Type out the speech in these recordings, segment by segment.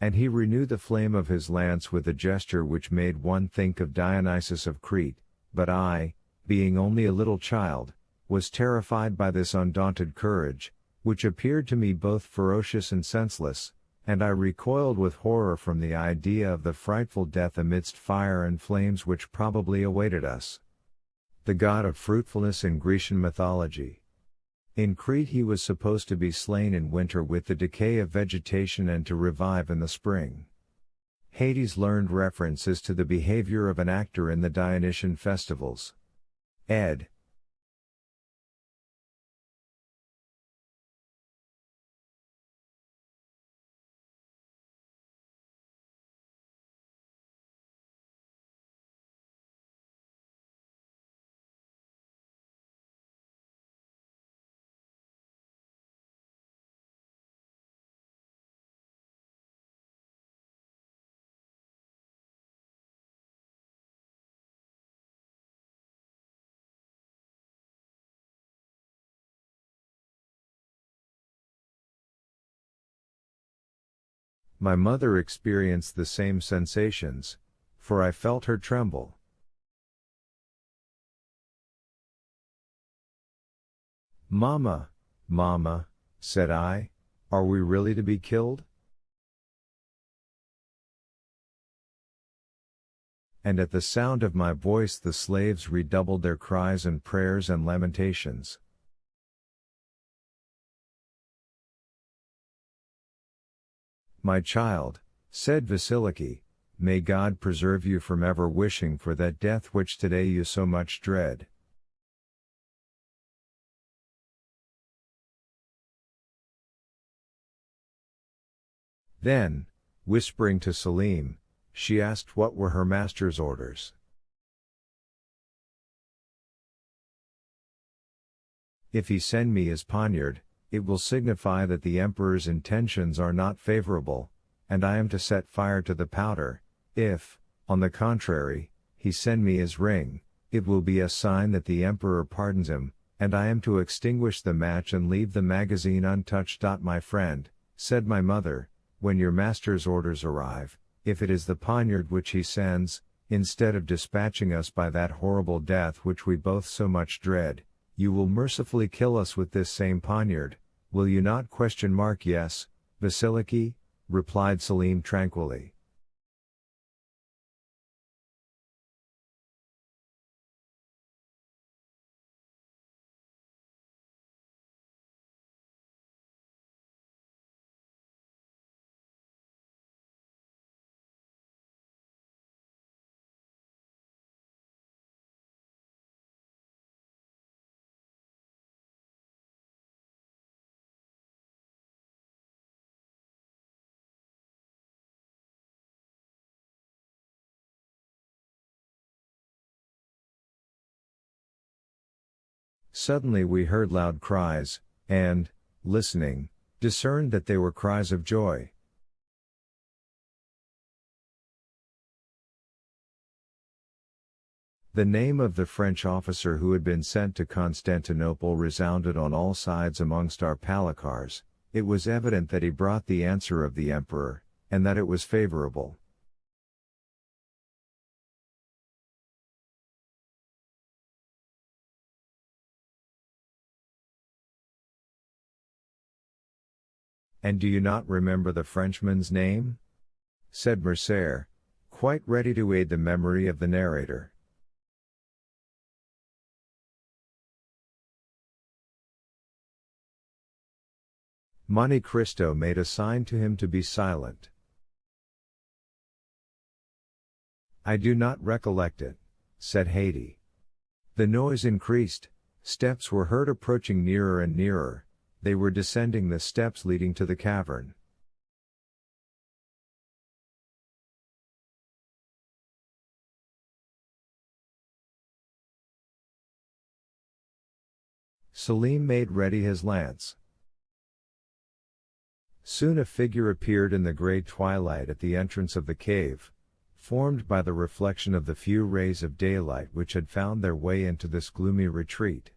And he renewed the flame of his lance with a gesture which made one think of Dionysus of Crete, but I, being only a little child, was terrified by this undaunted courage, which appeared to me both ferocious and senseless, and I recoiled with horror from the idea of the frightful death amidst fire and flames which probably awaited us. The god of fruitfulness in Grecian mythology. In Crete he was supposed to be slain in winter with the decay of vegetation and to revive in the spring. Hades' learned references to the behavior of an actor in the Dionysian festivals. Ed. My mother experienced the same sensations, for I felt her tremble. "Mama, Mama," said I, "are we really to be killed?" And at the sound of my voice the slaves redoubled their cries and prayers and lamentations. "My child," said Vasiliki, "may God preserve you from ever wishing for that death which today you so much dread." Then, whispering to Selim, she asked what were her master's orders. "If he send me his poniard, it will signify that the emperor's intentions are not favorable, and I am to set fire to the powder. If, on the contrary, he send me his ring, it will be a sign that the emperor pardons him, and I am to extinguish the match and leave the magazine untouched." "My friend," said my mother, "when your master's orders arrive, if it is the poniard which he sends, instead of dispatching us by that horrible death which we both so much dread, you will mercifully kill us with this same poniard, will you not?" "Yes, Vasiliki," replied Selim tranquilly. Suddenly we heard loud cries, and, listening, discerned that they were cries of joy. The name of the French officer who had been sent to Constantinople resounded on all sides amongst our palikars. It was evident that he brought the answer of the emperor, and that it was favorable. "And do you not remember the Frenchman's name?" said Mercer, quite ready to aid the memory of the narrator. Monte Cristo made a sign to him to be silent. "I do not recollect it," said Haydée. The noise increased, steps were heard approaching nearer and nearer, they were descending the steps leading to the cavern. Selim made ready his lance. Soon a figure appeared in the grey twilight at the entrance of the cave, formed by the reflection of the few rays of daylight which had found their way into this gloomy retreat.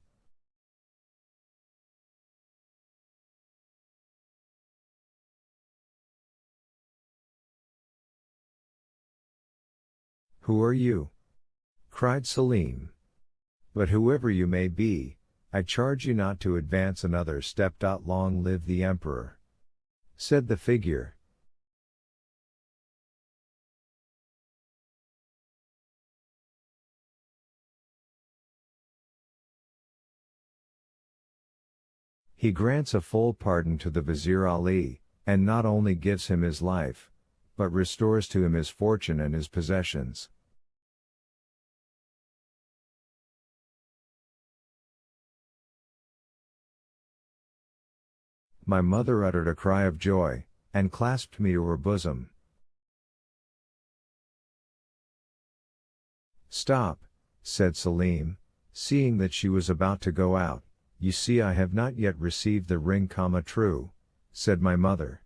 Who are you? Cried Selim. But whoever you may be, I charge you not to advance another step. Long live the emperor, said the figure. He grants a full pardon to the Vizier Ali, and not only gives him his life, but restores to him his fortune and his possessions. My mother uttered a cry of joy, and clasped me to her bosom. Stop, said Selim, seeing that she was about to go out. You see, I have not yet received the ring. True, said my mother.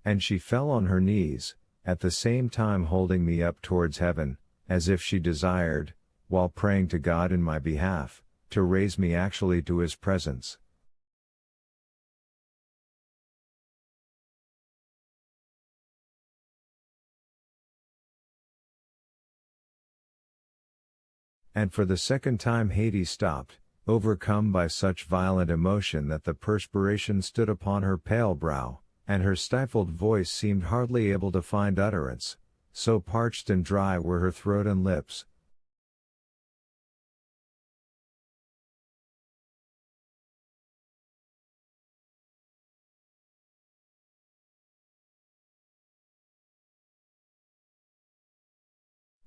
And she fell on her knees, at the same time holding me up towards heaven, as if she desired, while praying to God in my behalf, to raise me actually to his presence. And for the second time Hades stopped, overcome by such violent emotion that the perspiration stood upon her pale brow, and her stifled voice seemed hardly able to find utterance, so parched and dry were her throat and lips.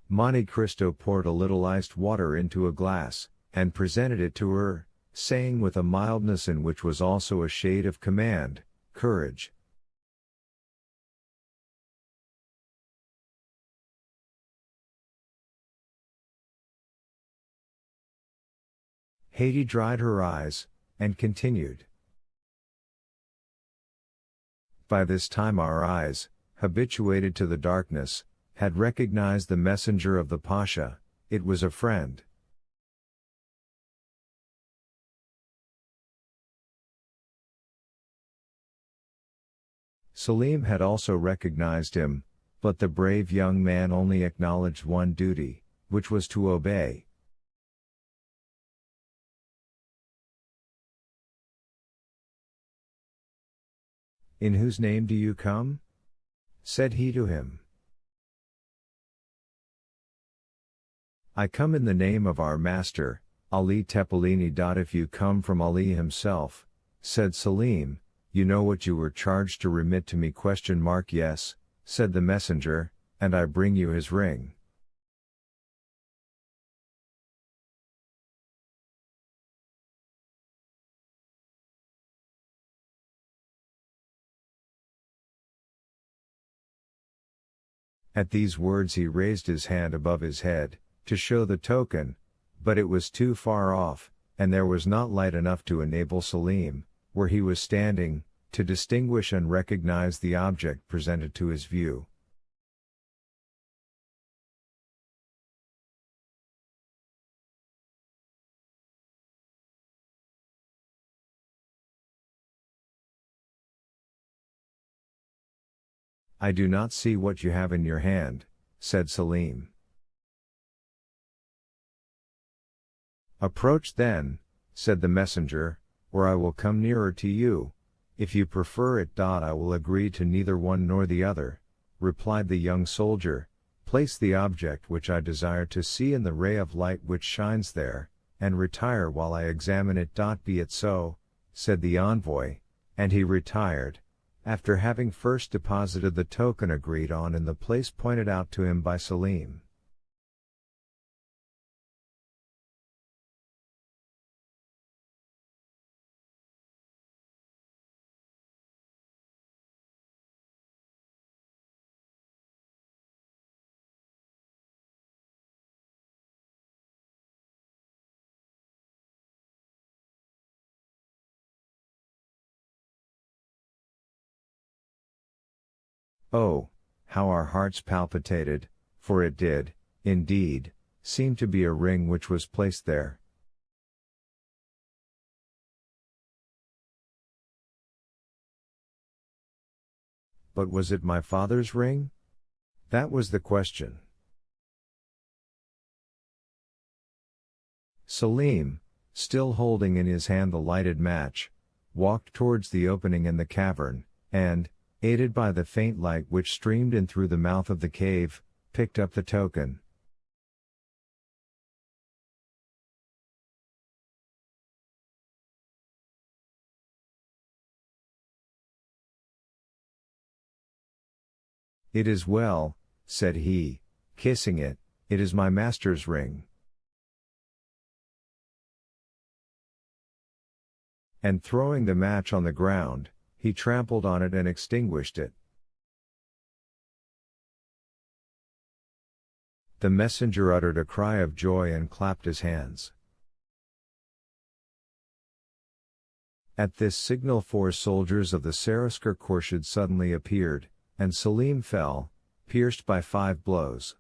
Monte Cristo poured a little iced water into a glass, and presented it to her, saying with a mildness in which was also a shade of command, "Courage." Haiti dried her eyes, and continued. By this time our eyes, habituated to the darkness, had recognized the messenger of the Pasha. It was a friend. Selim had also recognized him, but the brave young man only acknowledged one duty, which was to obey. "In whose name do you come?" said he to him. "I come in the name of our master, Ali Tepelini. If you come from Ali himself," said Selim, "you know what you were charged to remit to me?" "Yes," said the messenger, "and I bring you his ring." At these words he raised his hand above his head, to show the token, but it was too far off, and there was not light enough to enable Selim, where he was standing, to distinguish and recognize the object presented to his view. "I do not see what you have in your hand," said Selim. "Approach then," said the messenger, "or I will come nearer to you. If you prefer it. I will agree to neither one nor the other," replied the young soldier. "Place the object which I desire to see in the ray of light which shines there, and retire while I examine it." "Be it so," said the envoy, and he retired, after having first deposited the token agreed on in the place pointed out to him by Selim. Oh, how our hearts palpitated, for it did, indeed, seem to be a ring which was placed there. But was it my father's ring? That was the question. Salim, still holding in his hand the lighted match, walked towards the opening in the cavern, and, aided by the faint light which streamed in through the mouth of the cave, picked up the token. "It is well," said he, kissing it, "it is my master's ring." And throwing the match on the ground, he trampled on it and extinguished it. The messenger uttered a cry of joy and clapped his hands. At this signal 4 soldiers of the Saraskar Khorshid suddenly appeared, and Salim fell, pierced by 5 blows.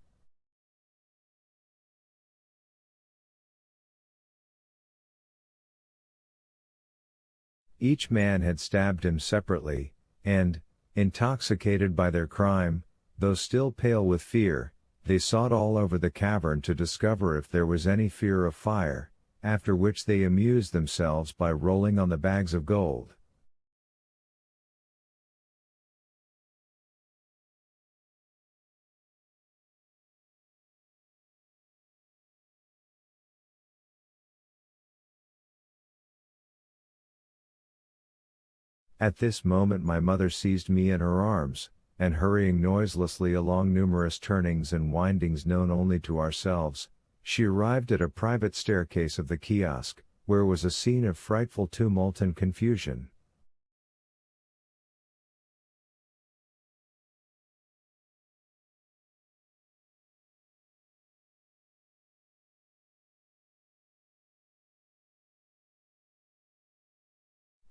Each man had stabbed him separately, and, intoxicated by their crime, though still pale with fear, they sought all over the cavern to discover if there was any fear of fire, after which they amused themselves by rolling on the bags of gold. At this moment my mother seized me in her arms, and hurrying noiselessly along numerous turnings and windings known only to ourselves, she arrived at a private staircase of the kiosk, where was a scene of frightful tumult and confusion.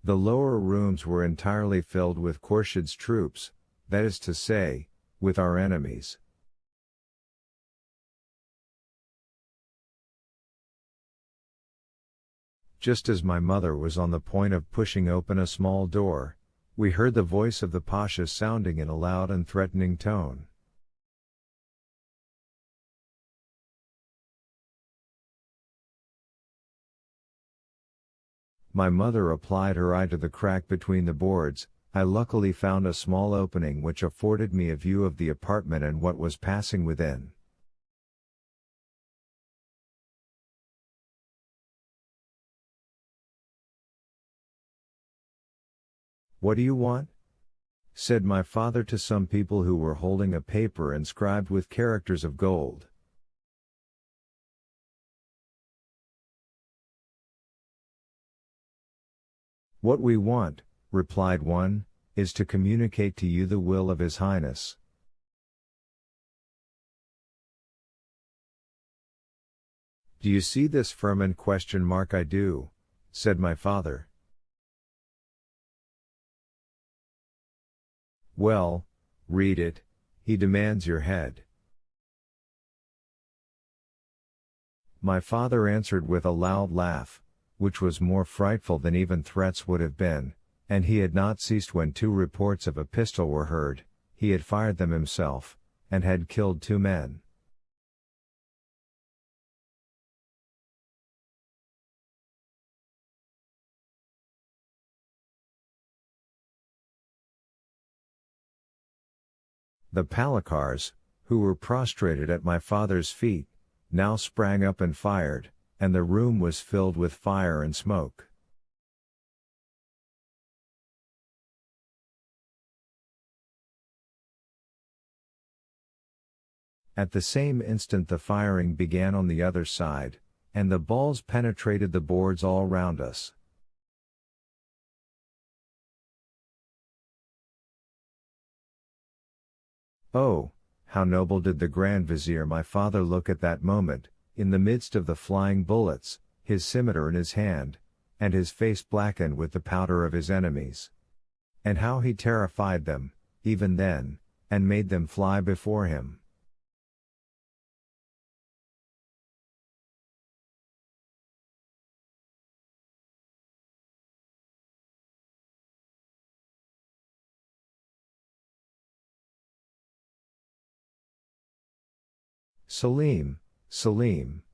The lower rooms were entirely filled with Khorshid's troops, that is to say, with our enemies. Just as my mother was on the point of pushing open a small door, we heard the voice of the Pasha sounding in a loud and threatening tone. My mother applied her eye to the crack between the boards. I luckily found a small opening which afforded me a view of the apartment and what was passing within. "What do you want?" said my father to some people who were holding a paper inscribed with characters of gold. "What we want," replied one, "is to communicate to you the will of His Highness." "Do you see this firman?" "I do," said my father. "Well, read it. He demands your head." My father answered with a loud laugh, which was more frightful than even threats would have been, and he had not ceased when 2 reports of a pistol were heard. He had fired them himself, and had killed 2 men. The Palakars, who were prostrated at my father's feet, now sprang up and fired, and the room was filled with fire and smoke. At the same instant the firing began on the other side, and the balls penetrated the boards all round us. Oh, how noble did the Grand Vizier my father look at that moment, in the midst of the flying bullets, his scimitar in his hand, and his face blackened with the powder of his enemies. And how he terrified them, even then, and made them fly before him. "Salim, Salim!"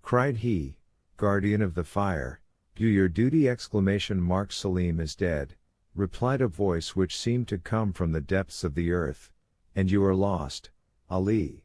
cried he, "guardian of the fire, do your duty!" "Salim is dead," replied a voice which seemed to come from the depths of the earth, "and you are lost, Ali."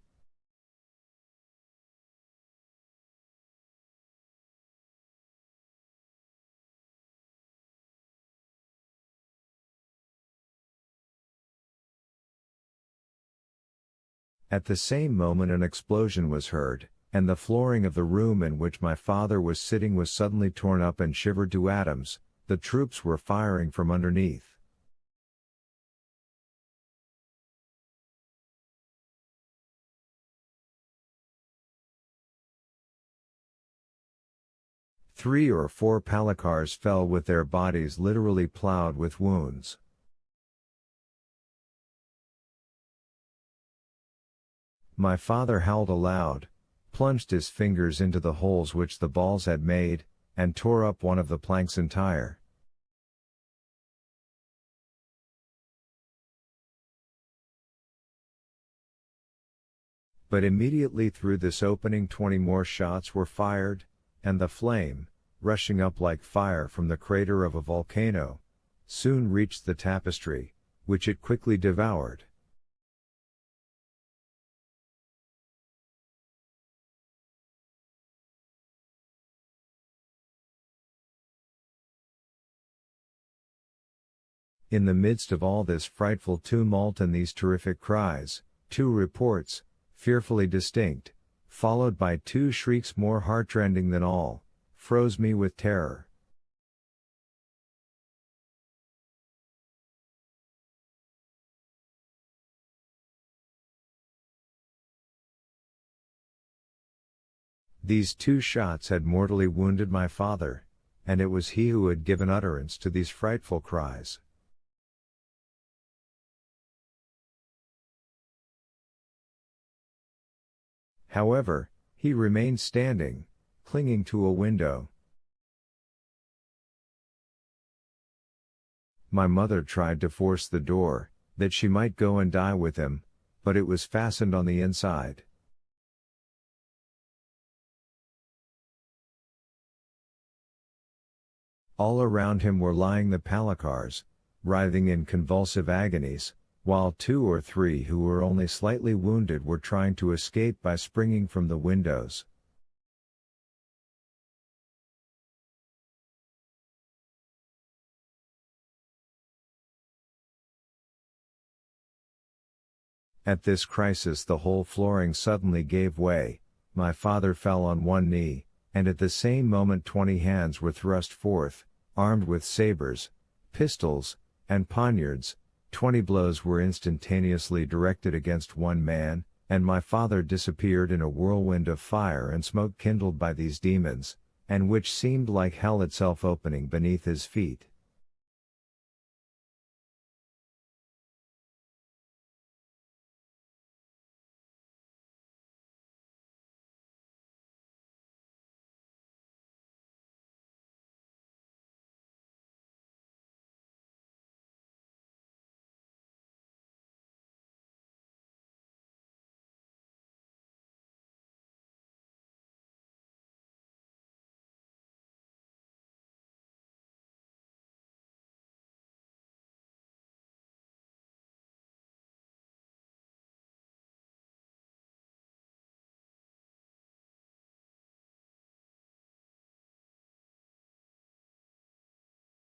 At the same moment an explosion was heard, and the flooring of the room in which my father was sitting was suddenly torn up and shivered to atoms. The troops were firing from underneath. Three or four palikars fell with their bodies literally plowed with wounds. My father howled aloud, plunged his fingers into the holes which the balls had made, and tore up one of the planks entire. But immediately through this opening 20 more shots were fired, and the flame, rushing up like fire from the crater of a volcano, soon reached the tapestry, which it quickly devoured. In the midst of all this frightful tumult and these terrific cries, two reports, fearfully distinct, followed by two shrieks more heartrending than all, froze me with terror. These two shots had mortally wounded my father, and it was he who had given utterance to these frightful cries. However, he remained standing, clinging to a window. My mother tried to force the door, that she might go and die with him, but it was fastened on the inside. All around him were lying the palikars, writhing in convulsive agonies, while 2 or 3 who were only slightly wounded were trying to escape by springing from the windows. At this crisis the whole flooring suddenly gave way, my father fell on one knee, and at the same moment 20 hands were thrust forth, armed with sabers, pistols, and poniards. 20 blows were instantaneously directed against one man, and my father disappeared in a whirlwind of fire and smoke kindled by these demons, and which seemed like hell itself opening beneath his feet.